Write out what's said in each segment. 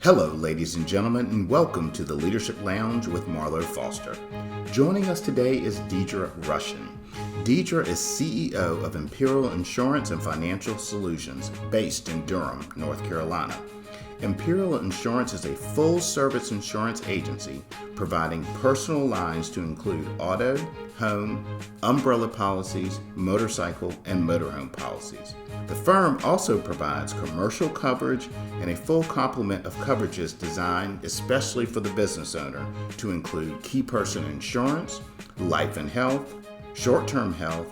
Hello, ladies and gentlemen, and welcome to the Leadership Lounge with Marlowe Foster. Joining us today is Deirdre Rushin. Deidre is CEO of Imperial Insurance and Financial Solutions, based in Durham, North Carolina. Imperial Insurance is a full-service insurance agency providing personal lines to include auto, home, umbrella policies, motorcycle, and motorhome policies. The firm also provides commercial coverage and a full complement of coverages designed especially for the business owner to include key person insurance, life and health, short-term health,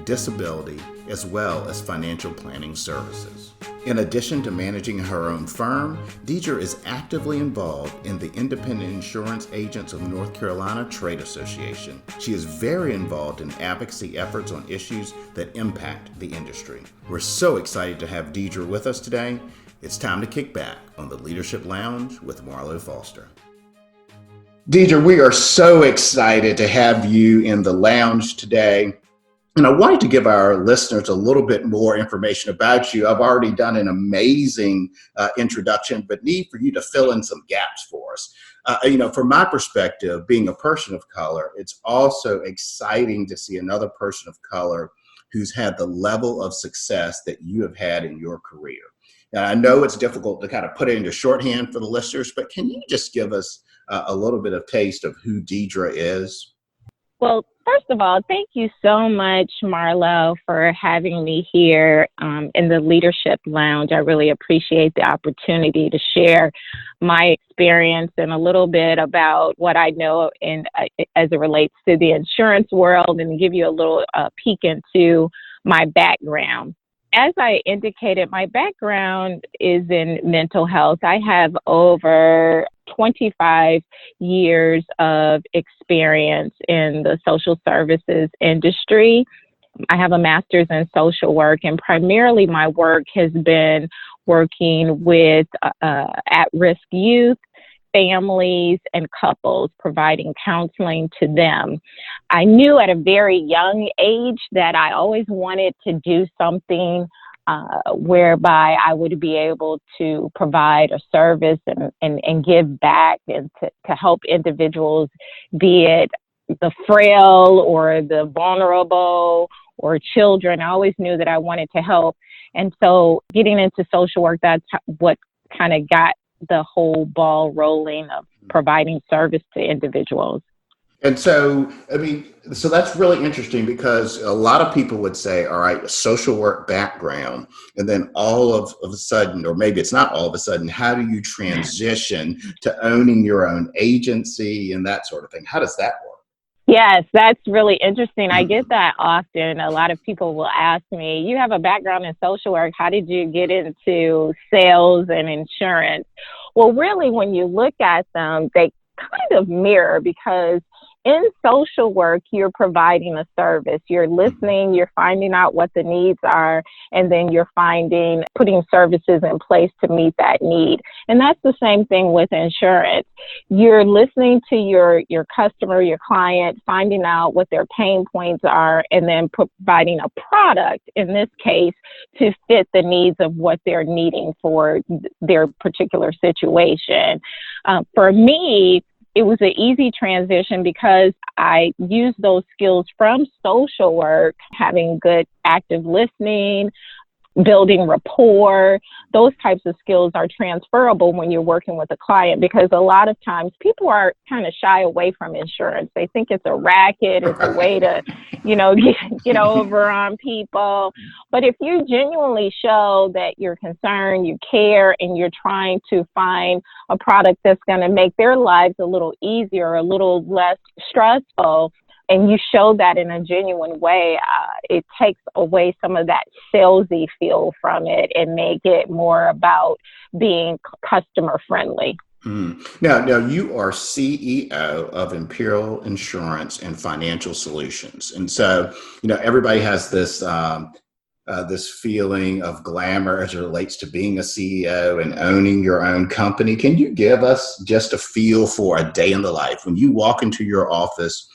disability, as well as financial planning services. In addition to managing her own firm, Deidre is actively involved in the Independent Insurance Agents of North Carolina Trade Association. She is very involved in advocacy efforts on issues that impact the industry. We're so excited to have Deidre with us today. It's time to kick back on the Leadership Lounge with Marlowe Foster. Deidre, we are so excited to have you in the lounge today. And I wanted to give our listeners a little bit more information about you. I've already done an amazing introduction, but need for you to fill in some gaps for us. From my perspective, being a person of color, it's also exciting to see another person of color who's had the level of success that you have had in your career. Now, I know it's difficult to kind of put it into shorthand for the listeners, but can you just give us a little bit of taste of who Deidre is? Well, first of all, thank you so much, Marlowe, for having me here in the Leadership Lounge. I really appreciate the opportunity to share my experience and a little bit about what I know as it relates to the insurance world and give you a little peek into my background. As I indicated, my background is in mental health. I have over 25 years of experience in the social services industry. I have a master's in social work, and primarily my work has been working with at-risk youth, families, and couples, providing counseling to them. I knew at a very young age that I always wanted to do something whereby I would be able to provide a service and give back and to help individuals, be it the frail or the vulnerable or children. I always knew that I wanted to help. And so getting into social work, that's what kind of got the whole ball rolling of providing service to individuals. And so, so that's really interesting because a lot of people would say, all right, a social work background, and then all of a sudden, or maybe it's not all of a sudden, how do you transition to owning your own agency and that sort of thing? How does that work? Yes, that's really interesting. I get that often. A lot of people will ask me, you have a background in social work. How did you get into sales and insurance? Well, really, when you look at them, they kind of mirror because in social work, you're providing a service. You're listening, you're finding out what the needs are, and then you're putting services in place to meet that need. And that's the same thing with insurance. You're listening to your customer, your client, finding out what their pain points are, and then providing a product, in this case, to fit the needs of what they're needing for their particular situation. For me, it was an easy transition because I used those skills from social work, having good active listening, building rapport. Those types of skills are transferable when you're working with a client because a lot of times people are kind of shy away from insurance. They think it's a racket, it's a way to, get over on people. But if you genuinely show that you're concerned, you care, and you're trying to find a product that's going to make their lives a little easier, a little less stressful, and you show that in a genuine way, it takes away some of that salesy feel from it and make it more about being customer friendly. Now, you are CEO of Imperial Insurance and Financial Solutions. And so, everybody has this feeling of glamour as it relates to being a CEO and owning your own company. Can you give us just a feel for a day in the life? When you walk into your office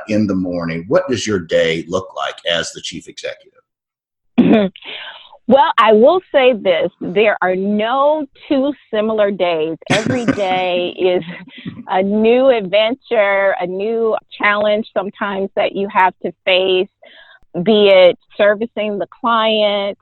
in the morning, what does your day look like as the chief executive? Well, I will say this. There are no two similar days. Every day is a new adventure, a new challenge sometimes that you have to face, be it servicing the client,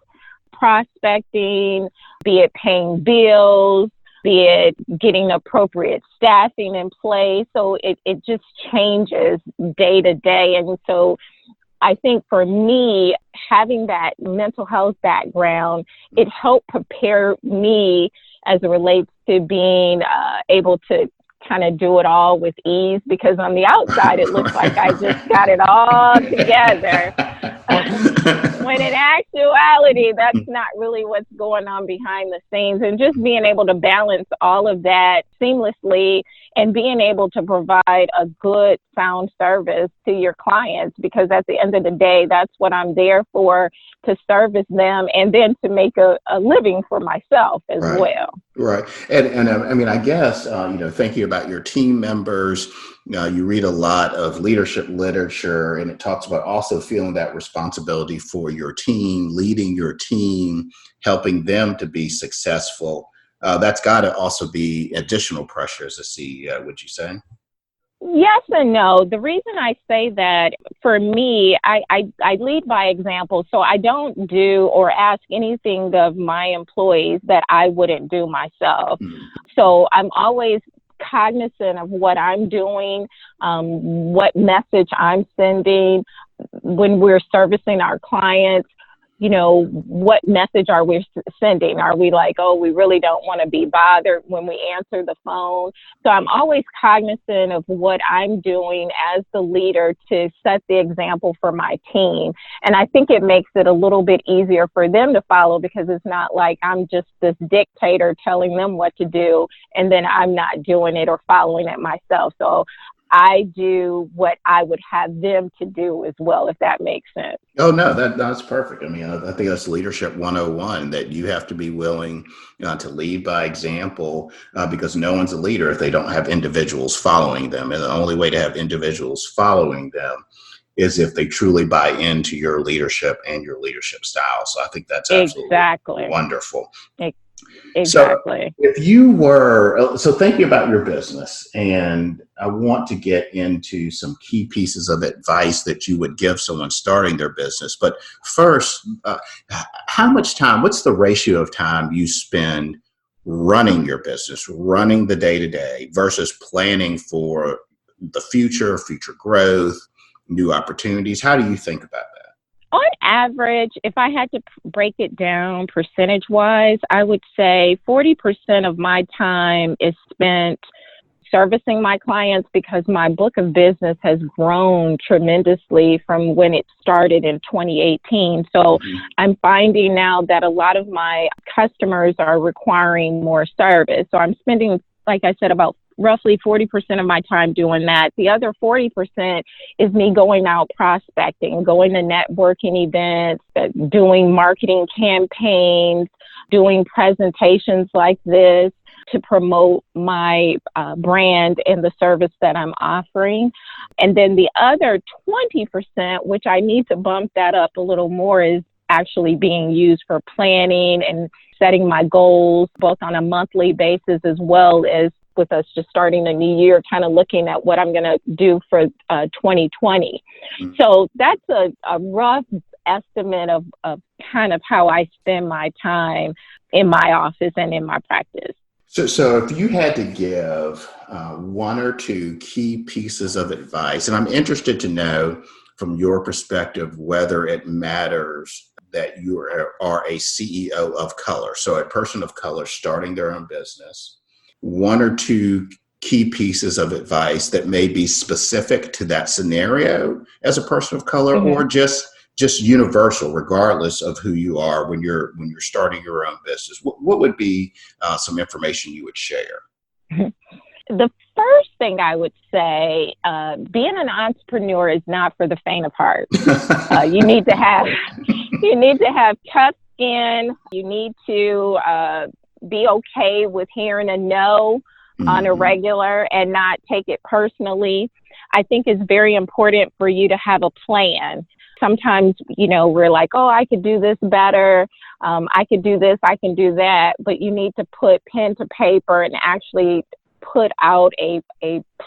prospecting, be it paying bills, be it getting appropriate staffing in place. So it just changes day to day. And so I think for me, having that mental health background, it helped prepare me as it relates to being able to kind of do it all with ease, because on the outside, it looks like I just got it all together. When in actuality, that's not really what's going on behind the scenes. And just being able to balance all of that seamlessly and being able to provide a good, sound service to your clients, because at the end of the day, that's what I'm there for, to service them and then to make a living for myself as well. Right. And I mean, I guess, thinking about your team members, you read a lot of leadership literature, and it talks about also feeling that responsibility for your team, leading your team, helping them to be successful. That's got to also be additional pressure as a CEO, would you say? Yes and no. The reason I say that, for me, I lead by example. So I don't do or ask anything of my employees that I wouldn't do myself. So I'm always cognizant of what I'm doing, what message I'm sending when we're servicing our clients. What message are we sending? Are we like, oh, we really don't want to be bothered when we answer the phone? So I'm always cognizant of what I'm doing as the leader to set the example for my team. And I think it makes it a little bit easier for them to follow, because it's not like I'm just this dictator telling them what to do and then I'm not doing it or following it myself. So I do what I would have them to do as well, if that makes sense. Oh, no, that's perfect. I mean, I think that's leadership 101, that you have to be willing to lead by example, because no one's a leader if they don't have individuals following them. And the only way to have individuals following them is if they truly buy into your leadership and your leadership style. So I think that's absolutely wonderful. Exactly. So thinking about your business, and I want to get into some key pieces of advice that you would give someone starting their business. But first, how much time, what's the ratio of time you spend running your business, running the day-to-day versus planning for the future growth, new opportunities? How do you think about that? On average, if I had to break it down percentage-wise, I would say 40% of my time is spent servicing my clients, because my book of business has grown tremendously from when it started in 2018. So I'm finding now that a lot of my customers are requiring more service. So I'm spending, like I said, about roughly 40% of my time doing that. The other 40% is me going out prospecting, going to networking events, doing marketing campaigns, doing presentations like this to promote my brand and the service that I'm offering. And then the other 20%, which I need to bump that up a little more, is actually being used for planning and setting my goals, both on a monthly basis as well as with us just starting a new year, kind of looking at what I'm going to do for 2020. So that's a rough estimate of kind of how I spend my time in my office and in my practice. So if you had to give one or two key pieces of advice, and I'm interested to know from your perspective whether it matters that you are a CEO of color, so a person of color starting their own business, one or two key pieces of advice that may be specific to that scenario as a person of color, or just universal, regardless of who you are when you're starting your own business. What would be some information you would share? The first thing I would say, being an entrepreneur is not for the faint of heart. You need to have tough skin. You need to be okay with hearing a no on a regular and not take it personally. I think it's very important for you to have a plan. sometimes, we're like, oh, I could do this better. I could do this, I can do that. But you need to put pen to paper and actually put out a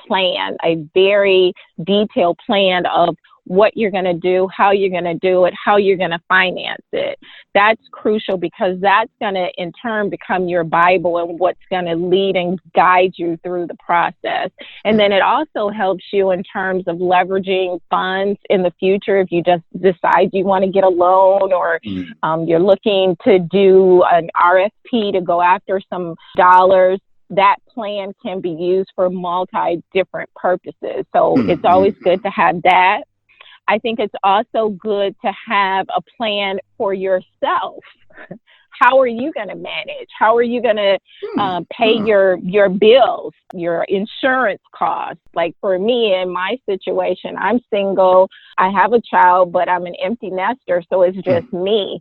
plan, a very detailed plan of what you're going to do, how you're going to do it, how you're going to finance it. That's crucial because that's going to in turn become your Bible and what's going to lead and guide you through the process. And then it also helps you in terms of leveraging funds in the future. If you just decide you want to get a loan or you're looking to do an RFP to go after some dollars, that plan can be used for different purposes. So it's always good to have that. I think it's also good to have a plan for yourself. How are you going to manage? How are you going to pay your bills, your insurance costs? Like for me, in my situation, I'm single. I have a child, but I'm an empty nester, so it's just me.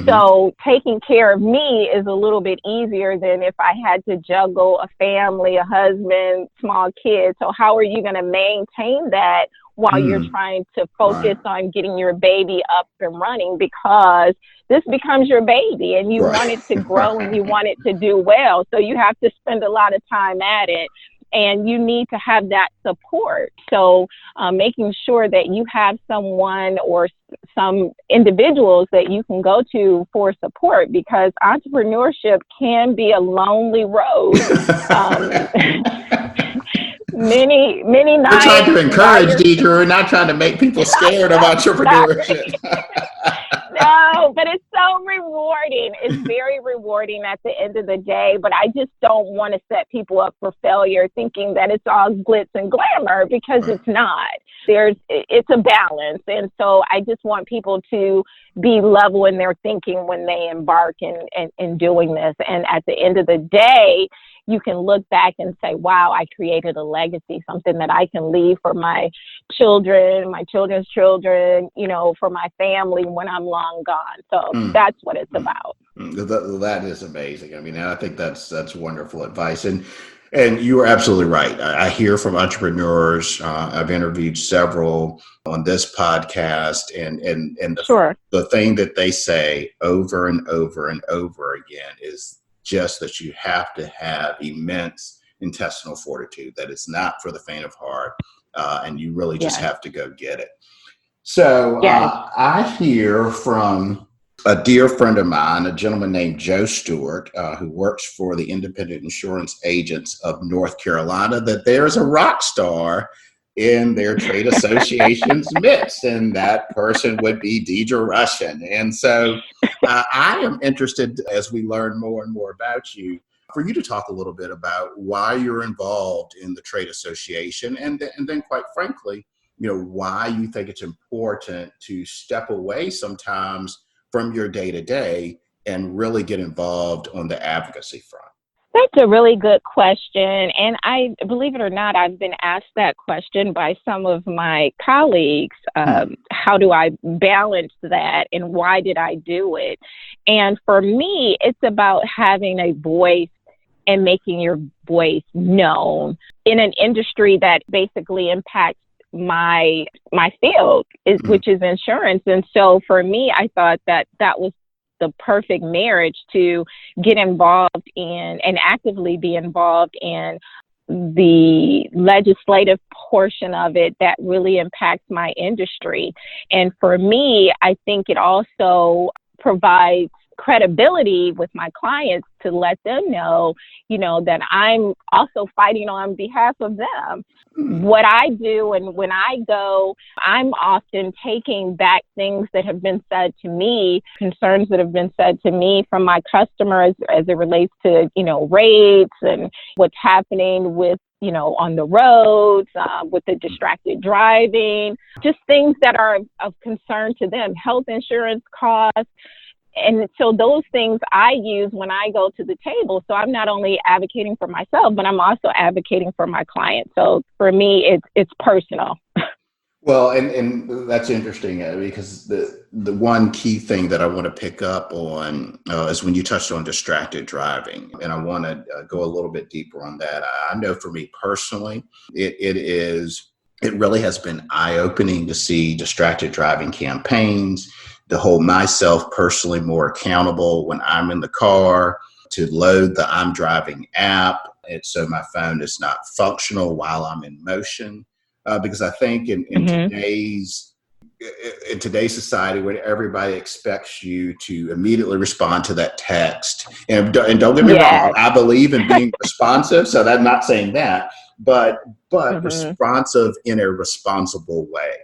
So taking care of me is a little bit easier than if I had to juggle a family, a husband, small kids. So how are you going to maintain that while you're trying to focus on getting your baby up and running, because this becomes your baby and you want it to grow and you want it to do well. So you have to spend a lot of time at it and you need to have that support. So making sure that you have someone or some individuals that you can go to for support, because entrepreneurship can be a lonely road. Many nights. We're trying to encourage, Deidre. We're not trying to make people scared of entrepreneurship. No, but it's so rewarding. It's very rewarding at the end of the day, but I just don't want to set people up for failure thinking that it's all glitz and glamour, because it's not. It's a balance. And so I just want people to be level in their thinking when they embark in doing this. And at the end of the day, you can look back and say, wow, I created a legacy, something that I can leave for my children, my children's children, for my family when I'm long gone. So that's what it's about. That is amazing. I mean, I think that's wonderful advice. And you are absolutely right. I hear from entrepreneurs. I've interviewed several on this podcast, and the thing that they say over and over and over again is just that you have to have immense intestinal fortitude, that it's not for the faint of heart, and you really just have to go get it. So I hear from a dear friend of mine, a gentleman named Joe Stewart, who works for the Independent Insurance Agents of North Carolina, that there's a rock star in their trade association's midst, and that person would be Deirdre Rushin. And so I am interested, as we learn more and more about you, for you to talk a little bit about why you're involved in the trade association, and then quite frankly, why you think it's important to step away sometimes from your day-to-day and really get involved on the advocacy front. That's a really good question. And I, believe it or not, I've been asked that question by some of my colleagues. How do I balance that and why did I do it? And for me, it's about having a voice and making your voice known in an industry that basically impacts my field, which is insurance. And so for me, I thought that was the perfect marriage to get involved in and actively be involved in the legislative portion of it that really impacts my industry. And for me, I think it also provides credibility with my clients to let them know, that I'm also fighting on behalf of them. What I do, and when I go, I'm often taking back things that have been said to me, concerns that have been said to me from my customers as it relates to, rates and what's happening with, on the roads, with the distracted driving, just things that are of concern to them, health insurance costs. And so those things I use when I go to the table. So I'm not only advocating for myself, but I'm also advocating for my clients. So for me, it's personal. Well, and that's interesting because the one key thing that I want to pick up on is when you touched on distracted driving. And I want to go a little bit deeper on that. I know for me personally, it is it really has been eye-opening to see distracted driving campaigns, to hold myself personally more accountable when I'm in the car, to load the I'm driving app, and so my phone is not functional while I'm in motion. Because I think in today's society, where everybody expects you to immediately respond to that text, and don't get me wrong, Yes. I believe in being responsive, so I'm not saying that, but responsive in a responsible way.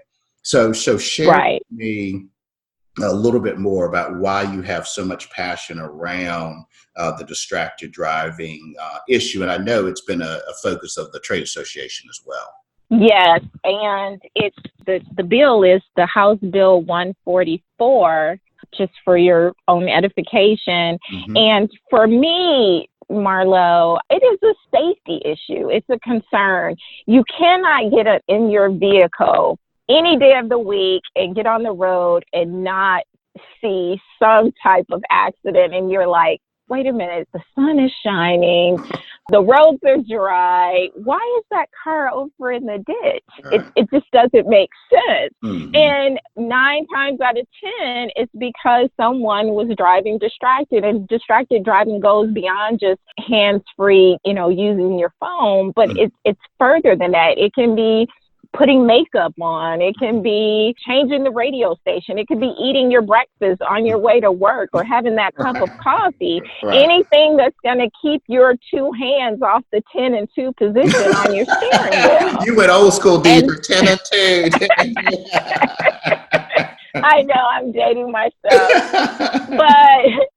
So share Right. with me a little bit more about why you have so much passion around the distracted driving issue, and I know it's been a focus of the trade association as well. Yes, and it's the bill is the House Bill 144, just for your own edification. And for me, Marlowe, it is a safety issue. It's a concern. You cannot get in your vehicle any day of the week and get on the road and not see some type of accident, and you're like, wait a minute, the sun is shining, the roads are dry. Why is that car over in the ditch? It just doesn't make sense. And 9 times out of 10, it's because someone was driving distracted, and distracted driving goes beyond just hands-free, using your phone, but it's further than that. It can be putting makeup on. It can be changing the radio station. It could be eating your breakfast on your way to work, or having that cup of coffee. Anything that's going to keep your 2 hands off the 10 and 2 position on your steering wheel. You went old school, Deidre, 10 and 2. I know I'm dating myself,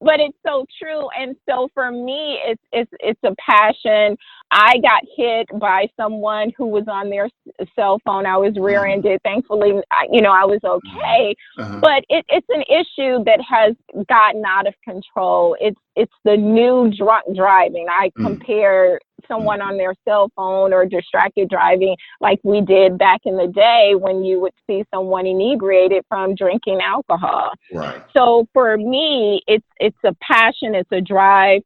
but it's so true. And so for me, it's a passion. I got hit by someone who was on their cell phone. I was rear-ended. Thankfully, I was okay. But it's an issue that has gotten out of control. It's the new drunk driving. I compare someone on their cell phone or distracted driving like we did back in the day when you would see someone inebriated from drinking alcohol. Right. So for me, it's a passion. It's a drive.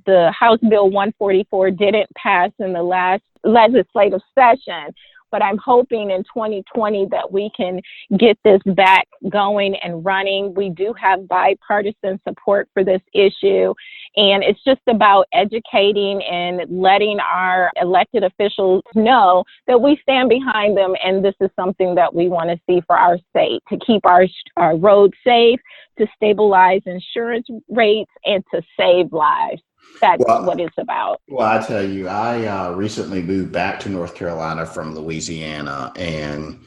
The House Bill 144 didn't pass in the last legislative session, but I'm hoping in 2020 that we can get this back going and running. We do have bipartisan support for this issue, and it's just about educating and letting our elected officials know that we stand behind them, and this is something that we want to see for our state, to keep our roads safe, to stabilize insurance rates, and to save lives. That's what it's about. Well, I tell you, I recently moved back to North Carolina from Louisiana, and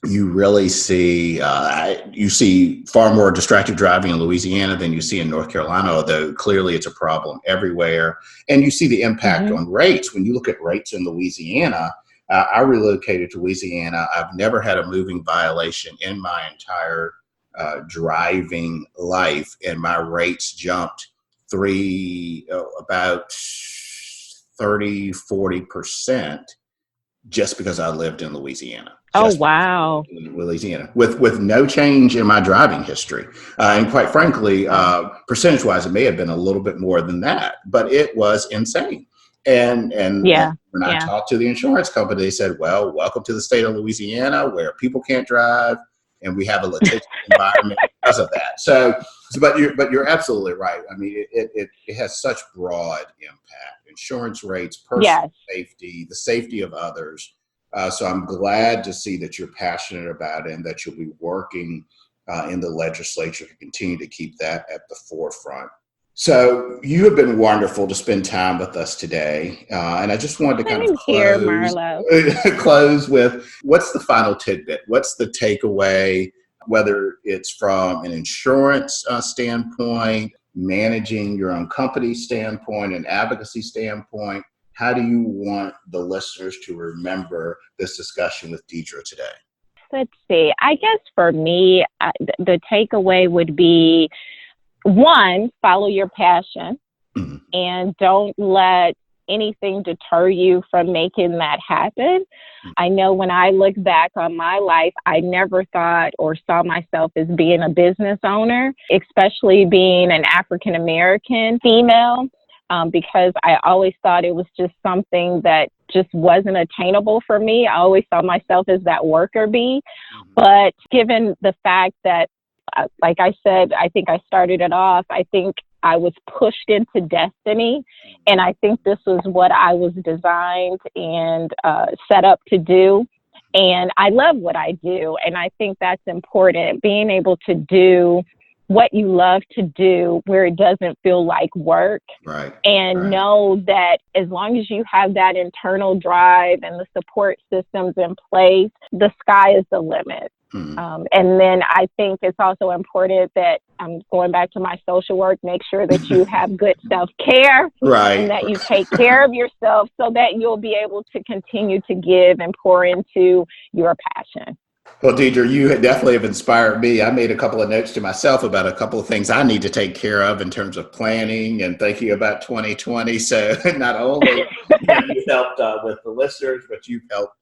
you really see far more distracted driving in Louisiana than you see in North Carolina, although clearly it's a problem everywhere. And you see the impact on rates. When you look at rates in Louisiana, I relocated to Louisiana. I've never had a moving violation in my entire driving life, and my rates jumped about 30-40% just because I lived in Louisiana. Oh, wow. Louisiana with no change in my driving history. And quite frankly, percentage-wise, it may have been a little bit more than that, but it was insane. And when I talked to the insurance company, they said, well, welcome to the state of Louisiana where people can't drive, and we have a litigious environment because of that. But you're absolutely right. I mean, it has such broad impact: insurance rates, personal safety, the safety of others. So I'm glad to see that you're passionate about it and that you'll be working in the legislature to continue to keep that at the forefront. So you have been wonderful to spend time with us today. And I just wanted to kind of close with, what's the final tidbit? What's the takeaway, whether it's from an insurance standpoint, managing your own company standpoint, an advocacy standpoint? How do you want the listeners to remember this discussion with Deidre today? Let's see. I guess for me, the takeaway would be, 1, follow your passion, and don't let anything deter you from making that happen. I know when I look back on my life, I never thought or saw myself as being a business owner, especially being an African American female. because I always thought it was just something that just wasn't attainable for me. I always saw myself as that worker bee. But given the fact that, like I said, I think I started it off, I think I was pushed into destiny. And I think this was what I was designed and set up to do. And I love what I do. And I think that's important, being able to do what you love to do where it doesn't feel like work. Right. And know that as long as you have that internal drive and the support systems in place, the sky is the limit. And then I think it's also important that I'm going back to my social work, make sure that you have good self-care, and that you take care of yourself so that you'll be able to continue to give and pour into your passion. Well, Deidre, you definitely have inspired me. I made a couple of notes to myself about a couple of things I need to take care of in terms of planning and thinking about 2020. So not only you've helped with the listeners, but you've helped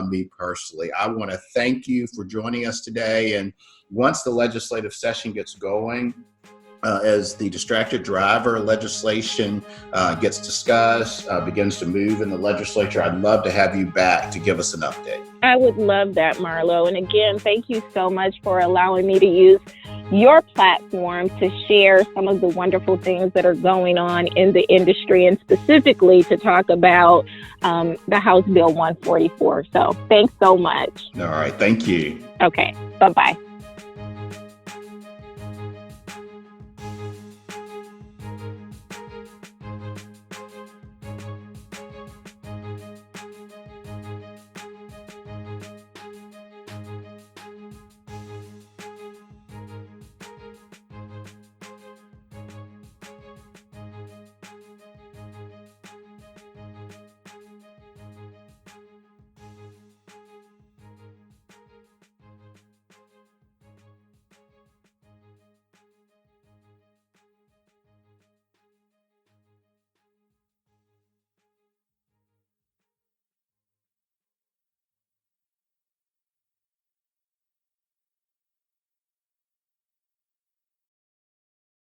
me personally. I want to thank you for joining us today. And once the legislative session gets going, as the distracted driver legislation gets discussed, begins to move in the legislature, I'd love to have you back to give us an update. I would love that, Marlowe. And again, thank you so much for allowing me to use your platform to share some of the wonderful things that are going on in the industry, and specifically to talk about the House Bill 144. So thanks so much. All right. Thank you. Okay. Bye-bye.